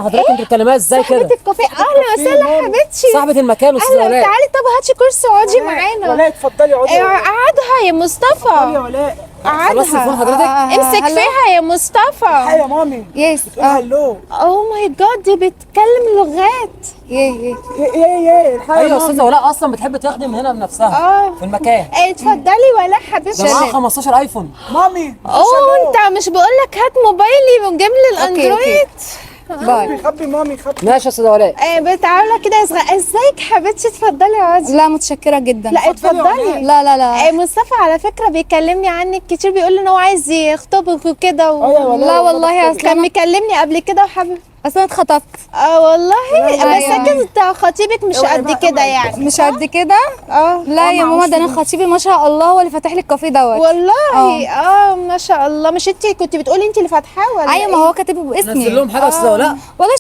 حضرتك انت بتكلميها ازاي كده؟ صاحبة الكافيه، اهلا وسهلا حبيبتي. صاحبة المكان استاذة اهلا، ولاء. تعالي طب هاتي كرسي واقعدي معانا. ولاء اتفضلي اقعدي. قعدها يا مصطفى. اتفضلي يا ولاء. خلصتي تليفون قعدها. حضرتك؟ امسك هلو؟ فيها يا مصطفى. هاي يا مامي. يس بتقول هلو. اوه ماي جاد، دي بتتكلم لغات. يه ايه الحقيقة ايوه يا استاذة مامي. ولاء اصلا بتحب تخدم هنا بنفسها في المكان. اتفضلي ولا ده حبيبتي. معاها 15 ايفون. مامي اوه انت مش بقولك هات موبايلي ونجيب لي أوكي، الاندرويد. باي. خبي مامي خبي. ماشي يا استاذة ولاء. بتعالى كده ازيك حبيبتي، اتفضلي اقعدي. لا متشكرة جدا. لا اتفضلي. لا لا لا مصطفى على فكرة بيكلمني عنك كتير، بيقول لي ان هو عايز يخطبك وكده لا والله كان مكلمني قبل كده وحابب. اصل انا اتخطبت والله بس أيوة. اكيد خطيبك مش قد كده يعني. مش قد كده. لا يا ماما، ده انا خطيبي ما شاء الله هو اللي فاتح لي الكافيه دوت. والله ما شاء الله. مش انت كنت بتقولي انت اللي فاتحاه ولا ايوه، ما هو كاتبه باسمي. نزل لهم حاجة يا استاذة ولاء. والله